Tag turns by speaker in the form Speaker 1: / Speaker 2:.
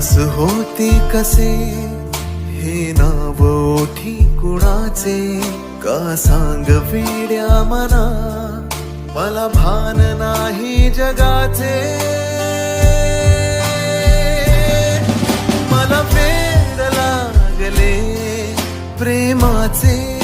Speaker 1: दिवस होते कसे हे नाव ओठी कुणाचे का सांग वेड्या मना मला भान नाही जगाचे मला वेड लागले प्रेमाचे